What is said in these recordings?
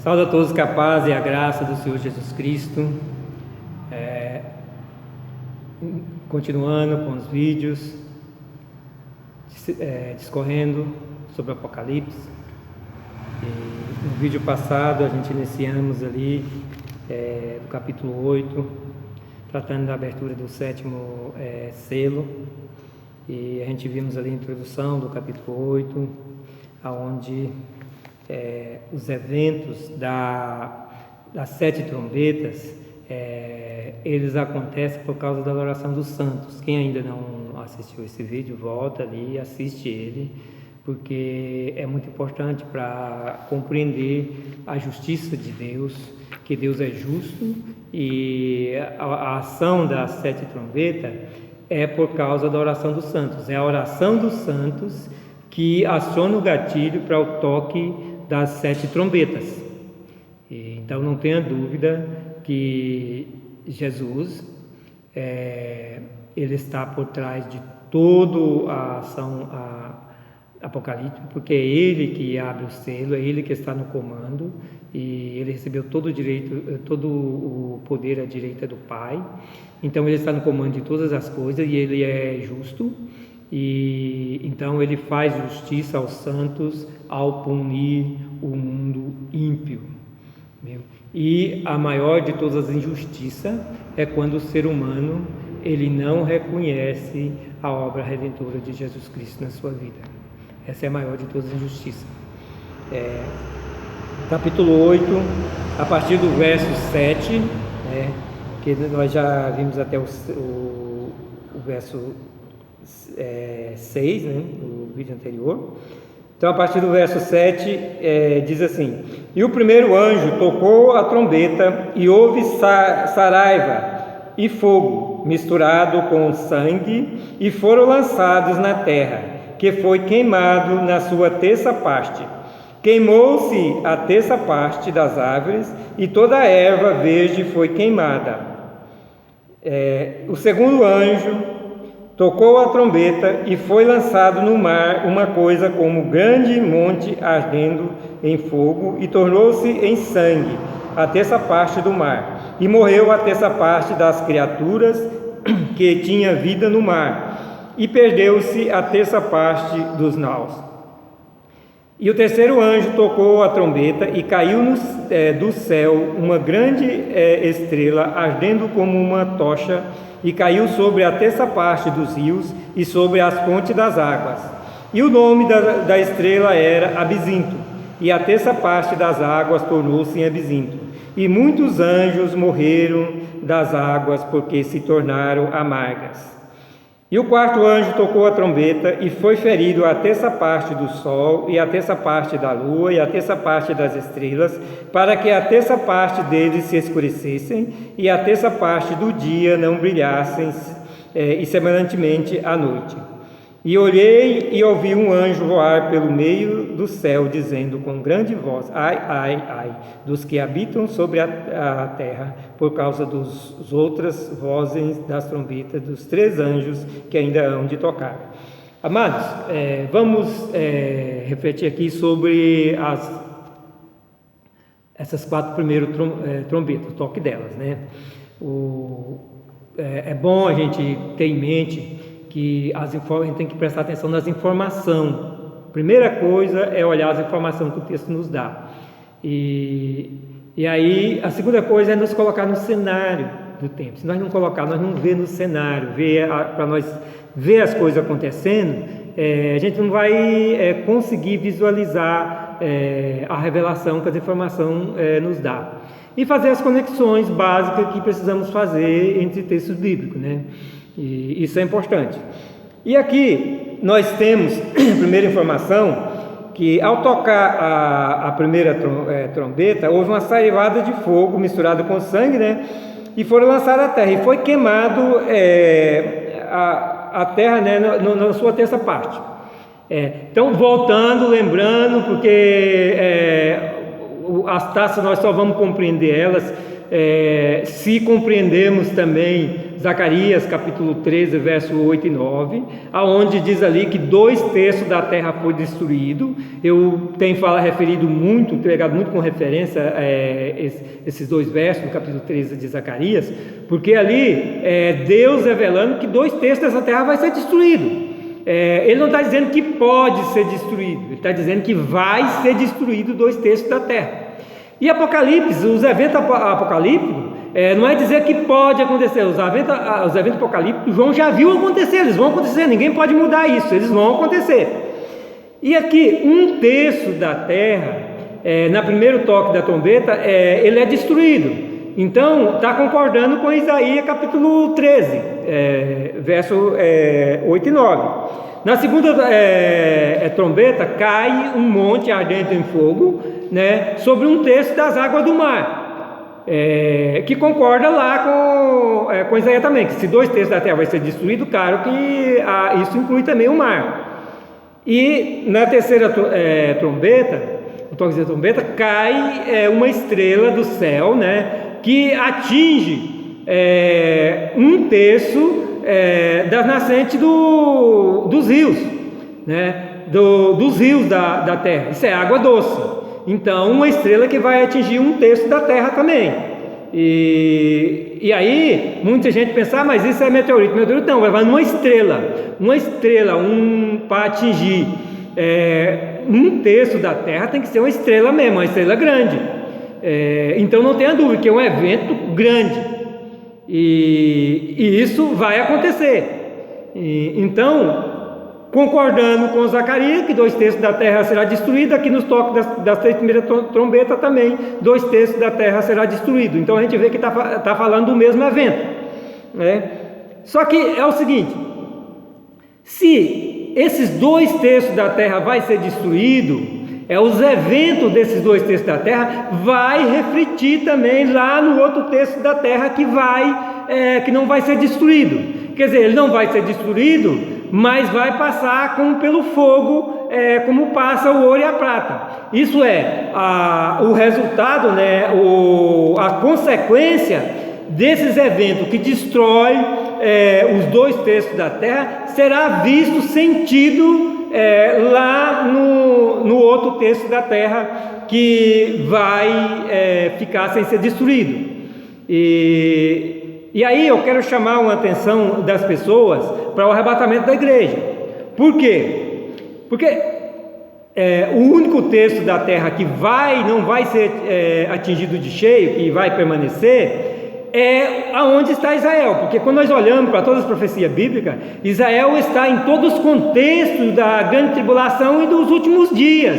Saúde a todos com a paz e a graça do Senhor Jesus Cristo. Continuando com os vídeos, discorrendo sobre o Apocalipse. E no vídeo passado a gente iniciamos ali do capítulo 8, tratando da abertura do sétimo selo. E a gente vimos ali a introdução do capítulo 8, onde os eventos das 7 trombetas, eles acontecem por causa da adoração dos santos. Quem ainda não assistiu esse vídeo, volta ali e assiste ele, porque é muito importante para compreender a justiça de Deus, que Deus é justo, e a ação das 7 trombetas é por causa da oração dos santos. É a oração dos santos que aciona o gatilho para o toque das 7 trombetas. Então não tenha dúvida que Jesus ele está por trás de toda a ação apocalíptica, porque é Ele que abre o selo, é Ele que está no comando, e Ele recebeu todo o direito, todo o poder à direita do Pai. Então Ele está no comando de todas as coisas e Ele é justo. E então Ele faz justiça aos santos ao punir o mundo ímpio. E a maior de todas as injustiças é quando o ser humano ele não reconhece a obra redentora de Jesus Cristo na sua vida. Essa é a maior de todas as injustiças. Capítulo 8, a partir do verso 7, que nós já vimos até o verso 6, no vídeo anterior. Então, a partir do verso 7, diz assim: E o primeiro anjo tocou a trombeta, e houve saraiva e fogo misturado com sangue, e foram lançados na terra, que foi queimado na sua terça parte. Queimou-se a terça parte das árvores, e toda a erva verde foi queimada. O segundo anjo tocou a trombeta, e foi lançado no mar uma coisa como grande monte ardendo em fogo, e tornou-se em sangue a terça parte do mar, e morreu a terça parte das criaturas que tinha vida no mar, e perdeu-se a terça parte dos naus. E o terceiro anjo tocou a trombeta, e caiu do céu uma grande estrela ardendo como uma tocha, e caiu sobre a terça parte dos rios e sobre as fontes das águas. E o nome da estrela era Abisinto, e a terça parte das águas tornou-se em Abisinto. E muitos anjos morreram das águas, porque se tornaram amargas. E o quarto anjo tocou a trombeta, e foi ferido a terça parte do sol, e a terça parte da lua, e a terça parte das estrelas, para que a terça parte deles se escurecessem, e a terça parte do dia não brilhassem, e semelhantemente à noite. E olhei e ouvi um anjo voar pelo meio do céu, dizendo com grande voz: Ai, ai, ai, dos que habitam sobre a terra, por causa das outras vozes das trombetas dos 3 anjos que ainda hão de tocar. Amados, vamos refletir aqui sobre essas 4 primeiras trombetas, o toque delas, É bom a gente ter em mente que a gente tem que prestar atenção nas informações. Primeira coisa é olhar as informações que o texto nos dá. E aí, a segunda coisa é nos colocar no cenário do tempo. Se nós não colocar, nós não vemos no cenário, para nós ver as coisas acontecendo, a gente não vai conseguir visualizar a revelação que as informações nos dá. E fazer as conexões básicas que precisamos fazer entre textos bíblicos, E isso é importante. E aqui nós temos a primeira informação, que ao tocar a primeira trombeta, houve uma saivada de fogo misturada com sangue, e foram lançados à terra, e foi queimado a terra, na sua terça parte. Então, voltando, lembrando, porque as taças nós só vamos compreender elas se compreendermos também Zacarias capítulo 13, verso 8 e 9, aonde diz ali que 2/3 da terra foi destruído. Eu tenho referido muito, pegado muito com referência esses 2 versos do capítulo 13 de Zacarias, porque ali Deus revelando que 2/3 dessa terra vai ser destruído. Ele não está dizendo que pode ser destruído, ele está dizendo que vai ser destruído 2/3 da terra. E Apocalipse, os eventos apocalípticos, não é dizer que pode acontecer, os eventos apocalípticos João já viu acontecer, eles vão acontecer, ninguém pode mudar isso, eles vão acontecer. E aqui, 1/3 da terra, no primeiro toque da trombeta, ele é destruído. Então, está concordando com Isaías capítulo 13, verso 8 e 9. Na segunda trombeta, cai um monte ardente em fogo, né, sobre 1/3 das águas do mar, que concorda lá com Isaías também, que se 2/3 da terra vai ser destruído, claro que isso inclui também o mar. E na terceira trombeta, o toque da trombeta, cai uma estrela do céu, né, que atinge 1/3 das nascentes dos rios, né, dos rios da terra. Isso é água doce. Então, uma estrela que vai atingir 1/3 da terra também. E aí, muita gente pensa, mas isso é meteorito. Meteorito não, vai numa estrela. Uma estrela, para atingir 1/3 da terra, tem que ser uma estrela mesmo, uma estrela grande. Então, não tenha dúvida que é um evento grande. E isso vai acontecer. Então, concordando com Zacarias, que 2/3 da terra será destruída, aqui nos toques das 3 primeiras trombetas também, 2/3 da terra será destruído. Então a gente vê que está falando do mesmo evento, né? Só que é o seguinte: se esses 2/3 da terra vai ser destruído, os eventos desses 2/3 da terra vai refletir também lá no outro terço da terra que não vai ser destruído. Quer dizer, ele não vai ser destruído, mas vai passar pelo fogo, como passa o ouro e a prata. Isso o resultado, né, a consequência desses eventos que destrói os 2/3 da terra será visto, sentido lá no outro terço da terra, que vai ficar sem ser destruído. E aí eu quero chamar a atenção das pessoas para o arrebatamento da igreja. Por quê? Porque o único terço da terra que não vai ser atingido de cheio, que vai permanecer, aonde está Israel. Porque quando nós olhamos para todas as profecias bíblicas, Israel está em todos os contextos da grande tribulação e dos últimos dias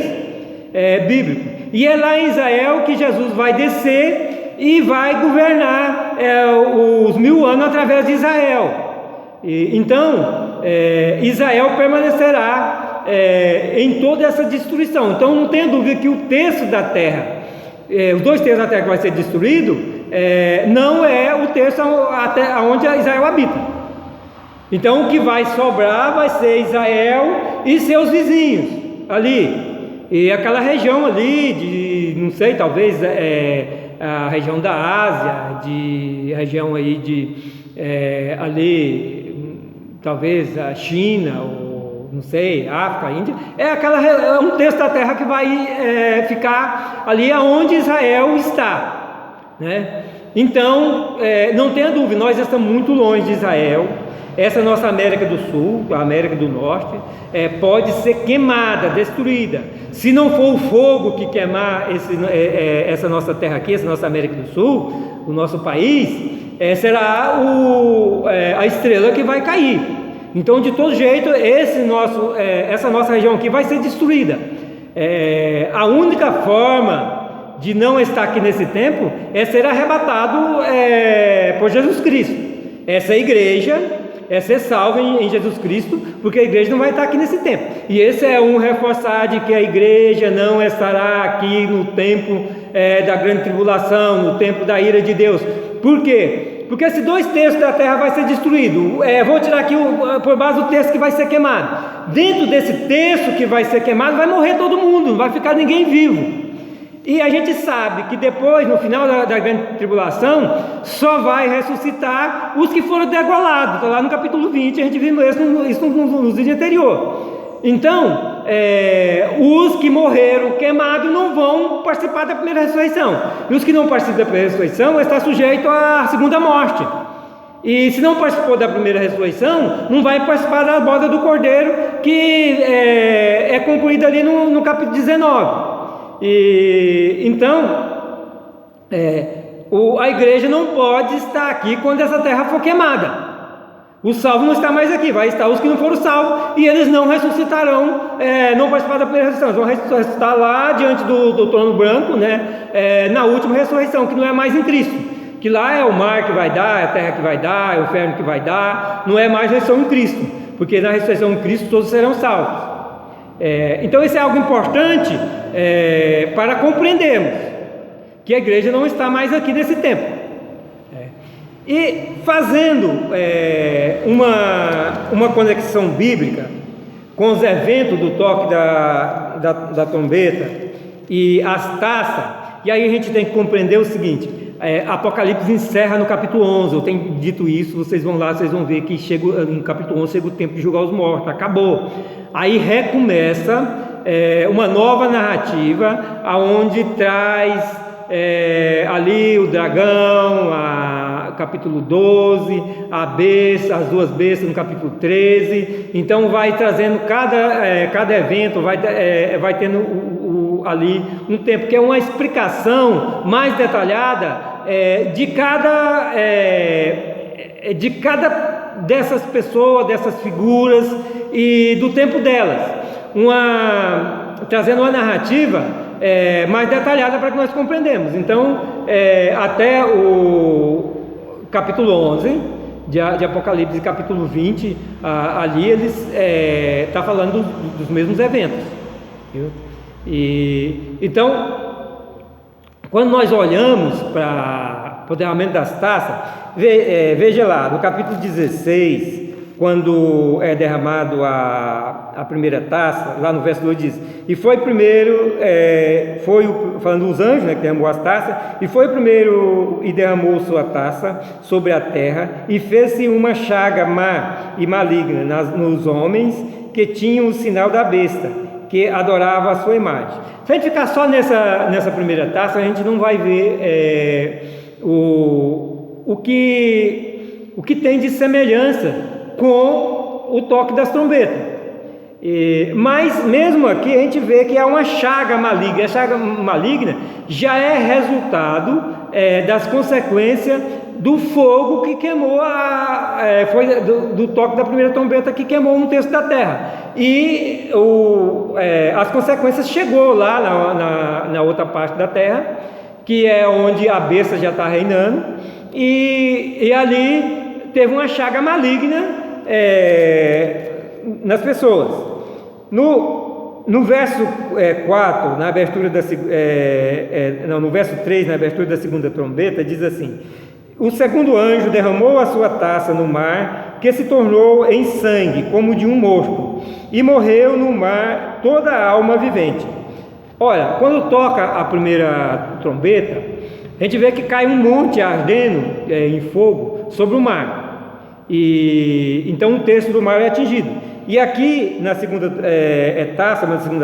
bíblicos. E é lá em Israel que Jesus vai descer e vai governar os 1000 anos através de Israel. Então, Israel permanecerá em toda essa destruição. Então, não tenha dúvida que o terço da terra, os 2/3 da terra que vai ser destruído, não é o terço onde Israel habita. Então, o que vai sobrar vai ser Israel e seus vizinhos ali. E aquela região ali, não sei, talvez a região da Ásia, região aí ali, talvez a China, ou não sei, África, Índia, é 1/3 da terra que vai ficar ali aonde Israel está, né? Então, não tenha dúvida, nós estamos muito longe de Israel. Essa nossa América do Sul, a América do Norte, pode ser queimada, destruída. Se não for o fogo que queimar essa nossa terra aqui, essa nossa América do Sul, o nosso país, será a estrela que vai cair. Então, de todo jeito, essa nossa região aqui vai ser destruída. A única forma de não estar aqui nesse tempo é ser arrebatado por Jesus Cristo. Essa igreja ser salva em Jesus Cristo, porque a igreja não vai estar aqui nesse tempo. E esse é um reforçar de que a igreja não estará aqui no tempo da grande tribulação, no tempo da ira de Deus. Por quê? Porque se 2/3 da terra vai ser destruído, vou tirar aqui por base do terço que vai ser queimado. Dentro desse terço que vai ser queimado, vai morrer todo mundo, não vai ficar ninguém vivo. E a gente sabe que depois, no final da grande tribulação, só vai ressuscitar os que foram degolados. Está lá no capítulo 20, a gente viu isso nos vídeos anteriores. Então, os que morreram queimados não vão participar da primeira ressurreição. E os que não participam da primeira ressurreição vão estar sujeitos à segunda morte. E se não participou da primeira ressurreição, não vai participar da boda do Cordeiro, que é concluída ali no capítulo 19. Então, a igreja não pode estar aqui quando essa terra for queimada. Os salvos não estão mais aqui, vai estar os que não foram salvos, e eles não ressuscitarão, não participarão da primeira ressurreição. Eles vão ressuscitar lá diante do trono branco, né, na última ressurreição, que não é mais em Cristo, que lá é o mar que vai dar, é a terra que vai dar, é o inferno que vai dar, não é mais ressurreição em Cristo, porque na ressurreição em Cristo todos serão salvos. Então isso é algo importante para compreendermos que a igreja não está mais aqui nesse tempo. E fazendo uma conexão bíblica com os eventos do toque da trombeta e as taças, e aí a gente tem que compreender o seguinte: Apocalipse encerra no capítulo 11, eu tenho dito isso, vocês vão lá, vocês vão ver que no capítulo 11 chega o tempo de julgar os mortos, acabou. Aí recomeça uma nova narrativa, aonde traz ali o dragão, capítulo 12, a besta, as duas bestas no capítulo 13. Então vai trazendo cada evento, vai tendo ali um tempo, que é uma explicação mais detalhada de cada dessas pessoas, dessas figuras e do tempo delas, trazendo uma narrativa mais detalhada para que nós compreendamos. Então, até o capítulo 11 de Apocalipse e capítulo 20, ali eles está falando dos mesmos eventos, viu? Então, quando nós olhamos para o derramamento das taças, veja lá, no capítulo 16, quando é derramado a primeira taça, lá no verso 2 diz: e foi primeiro, falando dos anjos, né, que derramou as taças, e foi primeiro e derramou sua taça sobre a terra, e fez-se uma chaga má e maligna nos homens que tinham o sinal da besta, que adorava a sua imagem. Se a gente ficar só nessa primeira taça, a gente não vai ver o que tem de semelhança com o toque das trombetas. Mas mesmo aqui a gente vê que há uma chaga maligna. A chaga maligna já é resultado das consequências do fogo que queimou, foi do toque da primeira trombeta, que queimou um terço da terra. E as consequências chegou lá na outra parte da terra, que é onde a besta já está reinando, e ali teve uma chaga maligna nas pessoas. No verso 4, na abertura no verso 3, na abertura da segunda trombeta, diz assim: o segundo anjo derramou a sua taça no mar, que se tornou em sangue, como de um morto, e morreu no mar toda a alma vivente. Olha, quando toca a primeira trombeta, a gente vê que cai um monte ardendo em fogo sobre o mar. E então um terço do mar é atingido. E aqui na segunda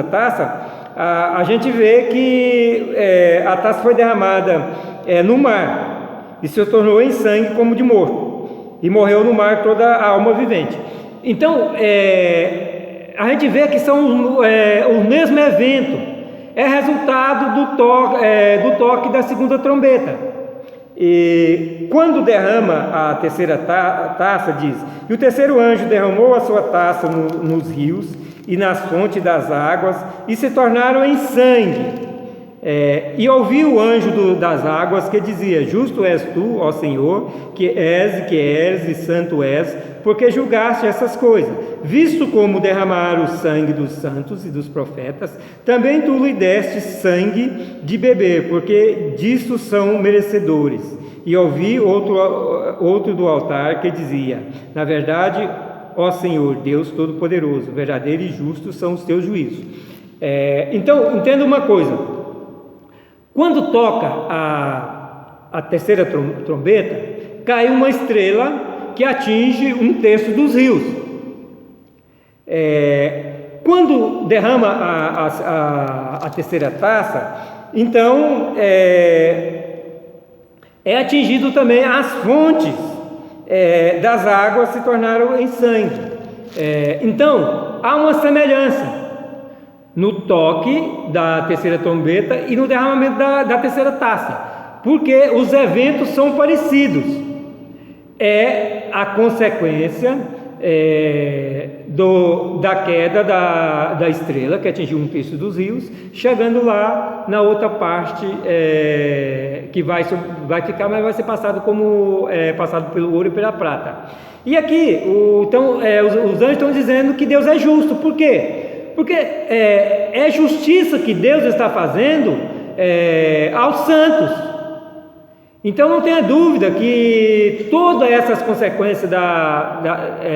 taça, a gente vê que a taça foi derramada no mar, e se tornou em sangue como de morto, e morreu no mar toda a alma vivente. Então a gente vê que são o mesmo evento, é resultado do toque da segunda trombeta. E quando derrama a terceira taça, diz: e o terceiro anjo derramou a sua taça nos rios e nas fontes das águas, e se tornaram em sangue. E ouvi o anjo das águas que dizia: justo és tu, ó Senhor, que és e santo és, porque julgaste essas coisas. Visto como derramaram o sangue dos santos e dos profetas, também tu lhe deste sangue de beber, porque disso são merecedores. E ouvi outro do altar que dizia: na verdade, ó Senhor, Deus Todo-Poderoso, verdadeiro e justo são os teus juízos. Então, entenda uma coisa: Quando toca a terceira trombeta, cai uma estrela que atinge um terço dos rios. Quando derrama a terceira taça, então é atingido também as fontes das águas se tornaram em sangue. Então há uma semelhança no toque da terceira trombeta e no derramamento da terceira taça, porque os eventos são parecidos. É a consequência da queda da estrela, que atingiu um terço dos rios, chegando lá na outra parte, que vai ficar, mas vai ser passado como passado pelo ouro e pela prata. E aqui, os anjos estão dizendo que Deus é justo. Por quê? Porque é justiça que Deus está fazendo aos santos. Então não tenha dúvida que todas essas consequências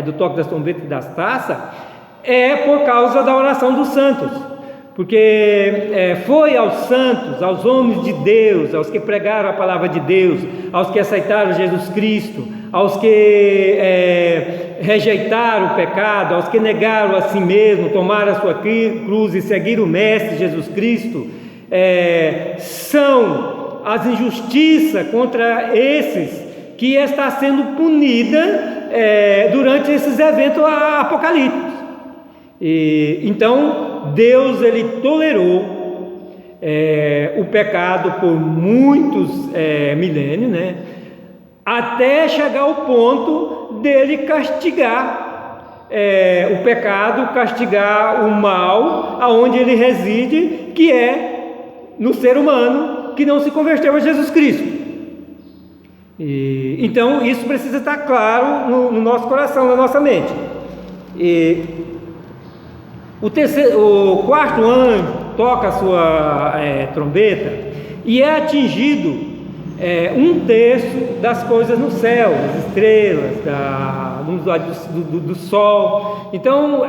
do toque das trombetas e das taças é por causa da oração dos santos. Porque foi aos santos, aos homens de Deus, aos que pregaram a palavra de Deus, aos que aceitaram Jesus Cristo, aos que rejeitaram o pecado, aos que negaram a si mesmo, tomaram a sua cruz e seguiram o Mestre Jesus Cristo, são as injustiças contra esses que está sendo punida durante esses eventos apocalípticos. Então Deus ele tolerou o pecado por muitos milênios, né? Até chegar ao ponto dele castigar o pecado, castigar o mal aonde ele reside, que é no ser humano que não se converteu a Jesus Cristo. Então isso precisa estar claro no nosso coração, na nossa mente. O quarto anjo toca a sua trombeta e é atingido um terço das coisas no céu, das estrelas, do sol. Então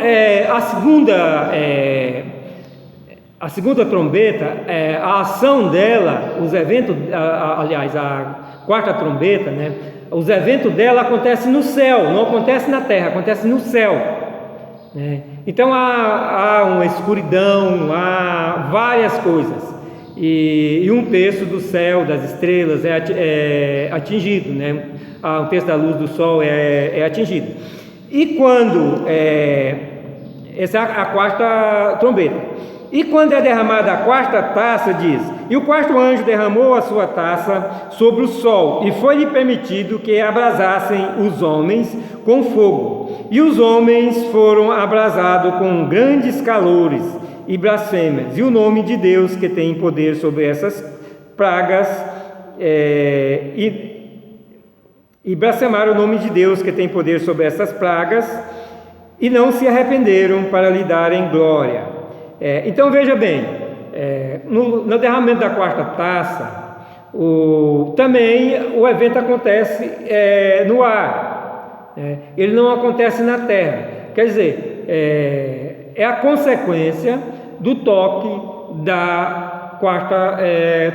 a segunda trombeta, a ação dela, os eventos, aliás, a quarta trombeta, né? Os eventos dela acontecem no céu, não acontece na terra, acontece no céu, né? Então há uma escuridão, há várias coisas, e um terço do céu, das estrelas é atingido, né? Um terço da luz do sol é atingido. E quando essa é a quarta trombeta. E quando é derramada a quarta taça, diz: e o quarto anjo derramou a sua taça sobre o sol, e foi-lhe permitido que abrasassem os homens com fogo. E os homens foram abrasados com grandes calores e blasfêmias, e o nome de Deus que tem poder sobre essas pragas, e blasfemaram o nome de Deus que tem poder sobre essas pragas, e não se arrependeram para lhe darem glória. Então veja bem, no derramamento da quarta taça, também o evento acontece no ar, ele não acontece na terra. Quer dizer, é a consequência do toque da quarta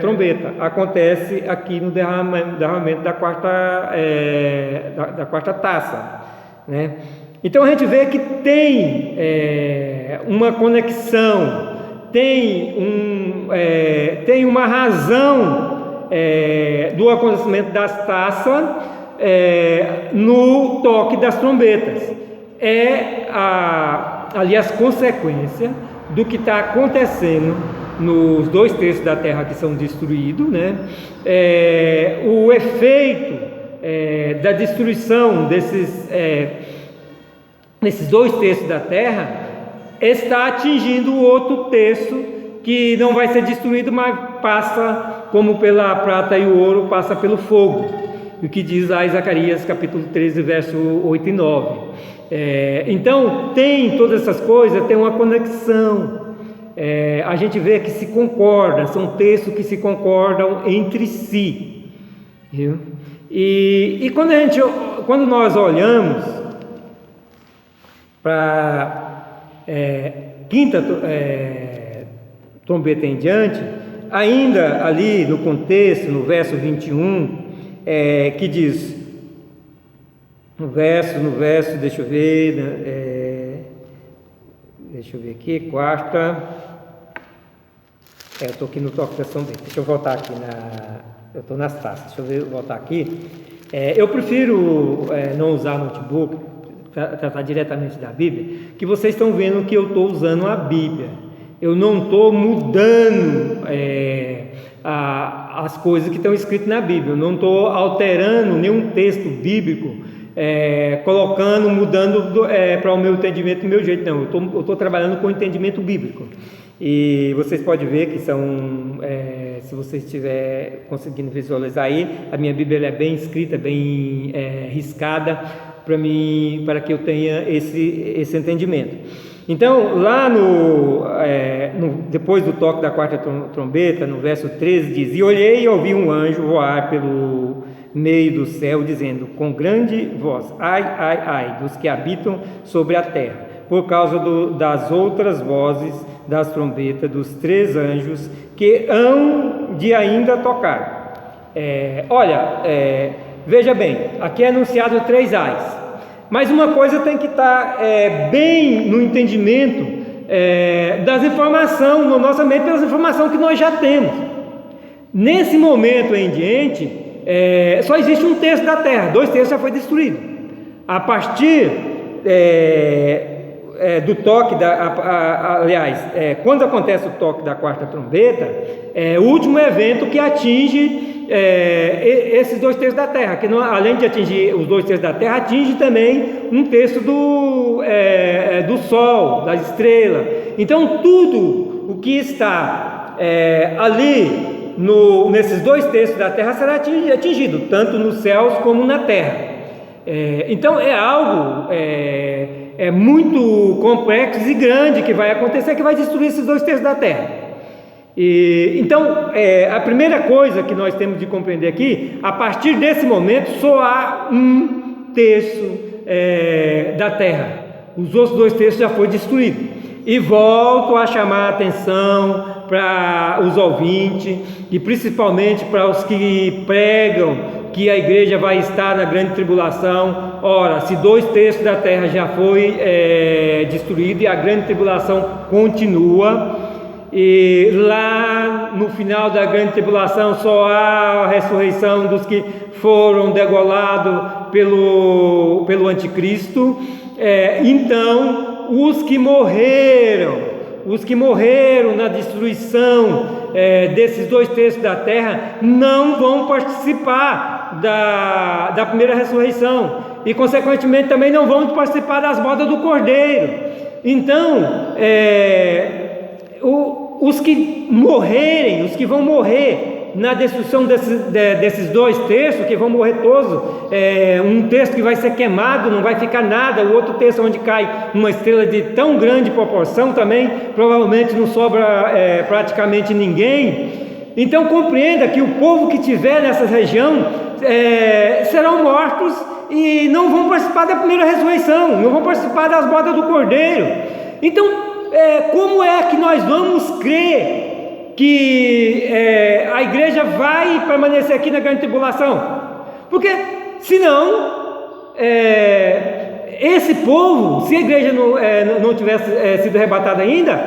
trombeta. Acontece aqui no derramamento da quarta taça, né? Então a gente vê que tem uma conexão, tem uma razão do acontecimento das taças no toque das trombetas. Aliás, consequência do que está acontecendo nos 2 terços da terra que são destruídos, né? O efeito da destruição desses 2 terços da terra está atingindo o outro terço, que não vai ser destruído, mas passa, como pela prata e o ouro, passa pelo fogo. O que diz lá em Zacarias capítulo 13, verso 8 e 9. Então tem todas essas coisas, tem uma conexão. A gente vê que se concorda, são textos que se concordam entre si, viu? E quando nós olhamos para quinta trombeta em diante, ainda ali no contexto, no verso 21, que diz, no verso, deixa eu ver aqui, quarta, eu estou aqui no toque da São Bento, deixa eu voltar aqui, eu estou nas taças, deixa eu voltar aqui. Eu prefiro não usar notebook, tratar diretamente da Bíblia, que vocês estão vendo que eu estou usando a Bíblia. Eu não estou mudando as coisas que estão escritas na Bíblia. Eu não estou alterando nenhum texto bíblico, mudando para o meu entendimento, do meu jeito. Não, eu estou trabalhando com o entendimento bíblico. E vocês podem ver que se você estiver conseguindo visualizar aí, a minha Bíblia é bem escrita, bem riscada, para que eu tenha esse entendimento. Então, lá depois do toque da quarta trombeta, no verso 13 diz: E olhei e ouvi um anjo voar pelo meio do céu, dizendo com grande voz: Ai, ai, ai, dos que habitam sobre a terra, por causa das outras vozes das trombetas dos 3 anjos que hão de ainda tocar. Veja bem, aqui é anunciado 3 ais. Mas uma coisa tem que estar bem no entendimento das informações, na nossa mente, pelas informações que nós já temos. Nesse momento em diante, só existe um terço da terra, 2 terços já foi destruído. A partir do toque, quando acontece o toque da quarta trombeta, é o último evento que atinge esses 2 terços da terra, que não, além de atingir os 2 terços da terra, atinge também 1 terço do Sol, das estrelas. Então tudo o que está ali nesses 2 terços da terra será atingido, tanto nos céus como na terra. Então é algo muito complexo e grande que vai acontecer, que vai destruir esses 2 terços da terra. Então, a primeira coisa que nós temos de compreender aqui, a partir desse momento, só há 1 terço da terra. Os outros 2 terços já foi destruído. E volto a chamar a atenção para os ouvintes, e principalmente para os que pregam que a igreja vai estar na grande tribulação. Ora, se 2 terços da terra já foi destruído e a grande tribulação continua, e lá no final da grande tribulação só há a ressurreição dos que foram degolados pelo anticristo, então os que morreram na destruição desses 2 terços da terra não vão participar da primeira ressurreição, e consequentemente também não vão participar das bodas do Cordeiro. Então os que vão morrer na destruição desses 2 terços, que vão morrer todos, 1 terço que vai ser queimado, não vai ficar nada, o outro terço onde cai uma estrela de tão grande proporção também, provavelmente não sobra praticamente ninguém. Então compreenda que o povo que estiver nessa região serão mortos e não vão participar da primeira ressurreição, não vão participar das bodas do Cordeiro. Então, como é que nós vamos crer que a igreja vai permanecer aqui na grande tribulação? Porque senão esse povo, se a igreja não tivesse sido arrebatada ainda,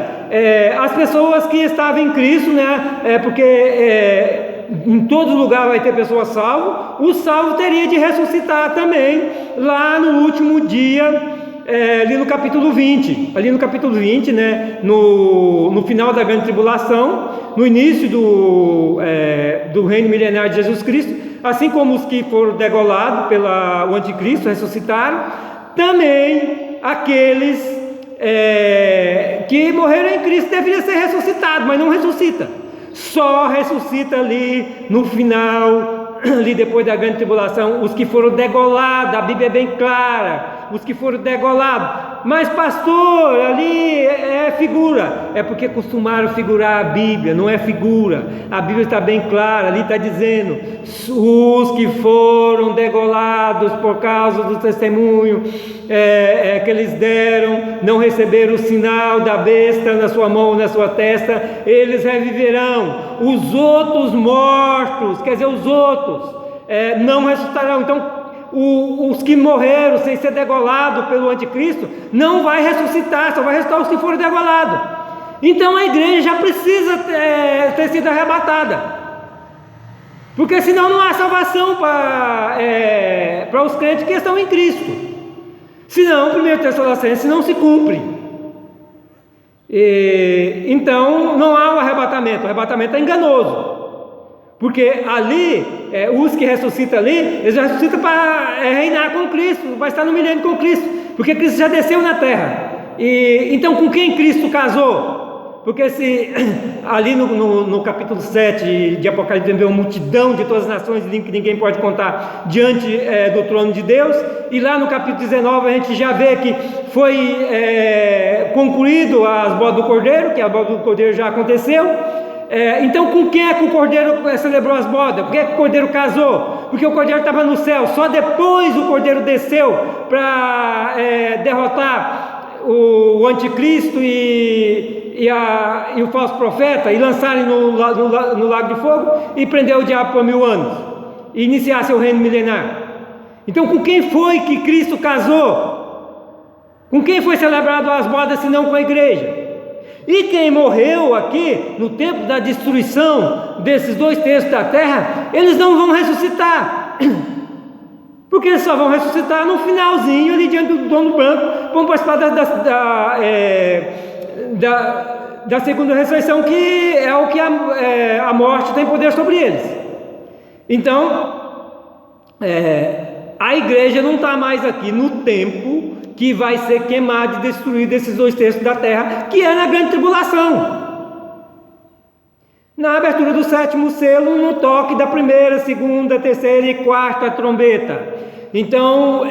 as pessoas que estavam em Cristo, porque em todo lugar vai ter pessoas salvas, o salvo teria de ressuscitar também lá no último dia, ali no capítulo 20, no final da grande tribulação, no início do reino milenário de Jesus Cristo, assim como os que foram degolados pelo anticristo ressuscitaram, também aqueles que morreram em Cristo deveriam ser ressuscitados, mas não ressuscita, só ressuscita ali no final, ali depois da grande tribulação, os que foram degolados. A Bíblia é bem clara, os que foram degolados. Mas pastor, ali é figura, é porque costumaram figurar a Bíblia, não é figura. A Bíblia está bem clara, ali está dizendo: os que foram degolados por causa do testemunho que eles deram, não receberam o sinal da besta na sua mão, na sua testa, eles reviverão. Os outros mortos, quer dizer, os outros não ressuscitarão. Então, os que morreram sem ser degolado pelo anticristo, não vai ressuscitar, só vai ressuscitar os que foram degolados. Então a igreja já precisa ter sido arrebatada, porque senão não há salvação para os crentes que estão em Cristo. Senão o 1 Tessalonicenses não se cumpre. Então não há o arrebatamento é enganoso. Porque ali, os que ressuscitam ali, eles já ressuscitam para reinar com Cristo, vai estar no milênio com Cristo, porque Cristo já desceu na terra. Então com quem Cristo casou? Porque se ali no capítulo 7 de Apocalipse vê uma multidão de todas as nações que ninguém pode contar diante do trono de Deus, e lá no capítulo 19 a gente já vê que foi concluído as bodas do Cordeiro, que a boda do Cordeiro já aconteceu. Então com quem é que o Cordeiro celebrou as bodas? Por que o Cordeiro casou? Porque o Cordeiro estava no céu, só depois o Cordeiro desceu para derrotar o anticristo e o falso profeta, e lançarem no lago de fogo, e prender o diabo por 1000 anos, e iniciar seu reino milenar. Então com quem foi que Cristo casou? Com quem foi celebrado as bodas, senão com a igreja? E quem morreu aqui, no tempo da destruição desses 2/3 da terra, eles não vão ressuscitar, porque eles só vão ressuscitar no finalzinho, ali diante do trono branco, vão participar da segunda ressurreição, que é o que a morte tem poder sobre eles. Então, a igreja não está mais aqui no tempo que vai ser queimado e destruído esses 2/3 da terra, que é na grande tribulação. Na abertura do 7º selo, no toque da primeira, segunda, terceira e quarta trombeta. Então,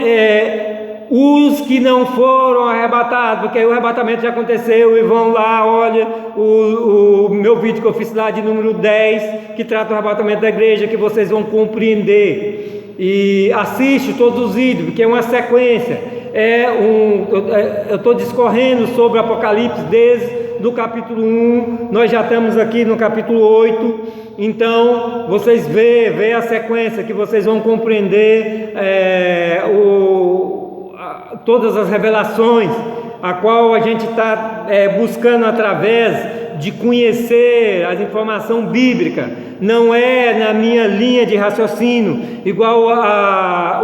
os que não foram arrebatados, porque o arrebatamento já aconteceu, e vão lá, olha o meu vídeo que eu fiz lá de número 10, que trata o arrebatamento da igreja, que vocês vão compreender. E assiste todos os vídeos, porque é uma sequência. Eu estou discorrendo sobre o Apocalipse desde do capítulo 1, nós já estamos aqui no capítulo 8, então vocês vê a sequência, que vocês vão compreender todas as revelações, a qual a gente está buscando através de conhecer a informação bíblica. Não é na minha linha de raciocínio, igual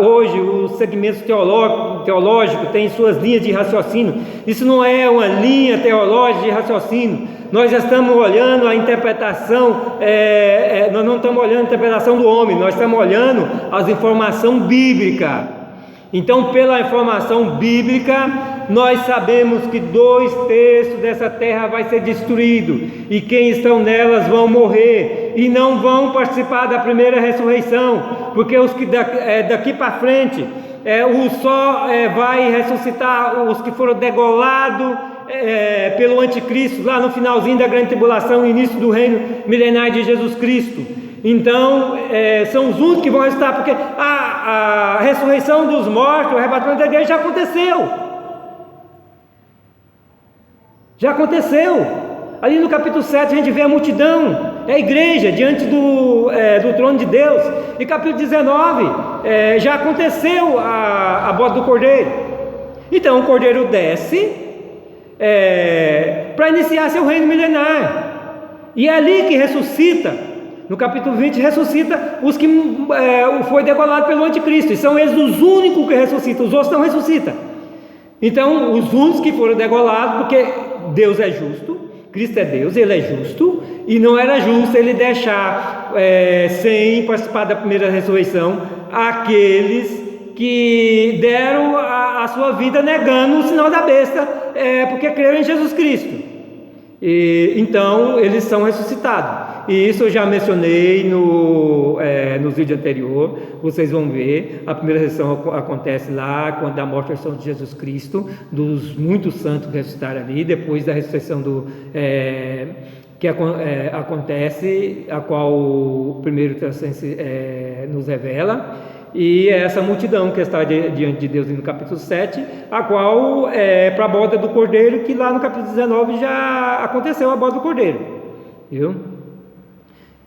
hoje os segmentos teológicos têm suas linhas de raciocínio. Isso não é uma linha teológica de raciocínio. Nós já estamos olhando a interpretação, nós não estamos olhando a interpretação do homem, nós estamos olhando as informações bíblicas. Então, pela informação bíblica, nós sabemos que 2/3 dessa terra vai ser destruído, e quem estão nelas vão morrer, e não vão participar da primeira ressurreição, porque os que daqui para frente, só vai ressuscitar os que foram degolados pelo anticristo, lá no finalzinho da grande tribulação, início do reino milenar de Jesus Cristo. Então, são os únicos que vão ressuscitar, porque a ressurreição dos mortos, o arrebatamento da igreja já aconteceu. Já aconteceu. Ali no capítulo 7 a gente vê a multidão, a igreja diante do trono de Deus. E capítulo 19 já aconteceu a boda do Cordeiro. Então o Cordeiro desce para iniciar seu reino milenar. E é ali que ressuscita. No capítulo 20 ressuscita os que foi degolado pelo anticristo, e são eles os únicos que ressuscitam, os outros não ressuscitam. Então os únicos que foram degolados, porque Deus é justo, Cristo é Deus, Ele é justo, e não era justo Ele deixar sem participar da primeira ressurreição aqueles que deram a sua vida negando o sinal da besta, porque creram em Jesus Cristo. Então eles são ressuscitados. e isso eu já mencionei no vídeo anterior. Vocês vão ver, a primeira ressurreição acontece lá, quando a morte e a ressurreição de Jesus Cristo, dos muitos santos que ressuscitaram ali, depois da ressurreição que acontece, a qual o primeiro Tessalonicenses nos revela, e essa multidão que está diante de Deus no capítulo 7, a qual é para a boda do Cordeiro, que lá no capítulo 19 já aconteceu a boda do Cordeiro, viu?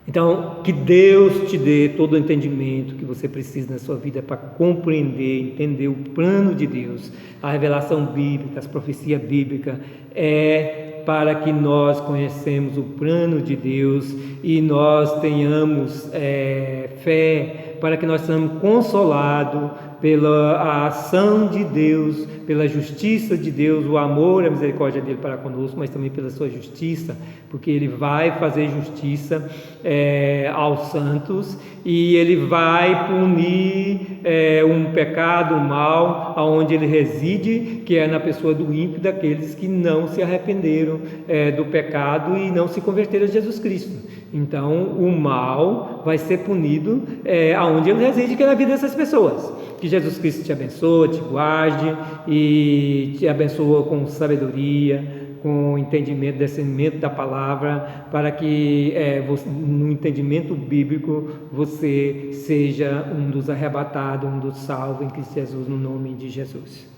Então, que Deus te dê todo o entendimento que você precisa na sua vida para compreender, entender o plano de Deus, a revelação bíblica, as profecias bíblicas, para que nós conhecemos o plano de Deus e nós tenhamos fé, para que nós sejamos consolados pela ação de Deus, pela justiça de Deus, o amor e a misericórdia dele para conosco, mas também pela sua justiça, porque ele vai fazer justiça aos santos, e ele vai punir um pecado, um mal, aonde ele reside, que é na pessoa do ímpio, daqueles que não se arrependeram do pecado e não se converteram a Jesus Cristo. Então o mal vai ser punido aonde ele reside, que é na vida dessas pessoas. Que Jesus Cristo te abençoe, te guarde e te abençoe com sabedoria, com entendimento, discernimento da palavra, para que no entendimento bíblico você seja um dos arrebatados, um dos salvos em Cristo Jesus, no nome de Jesus.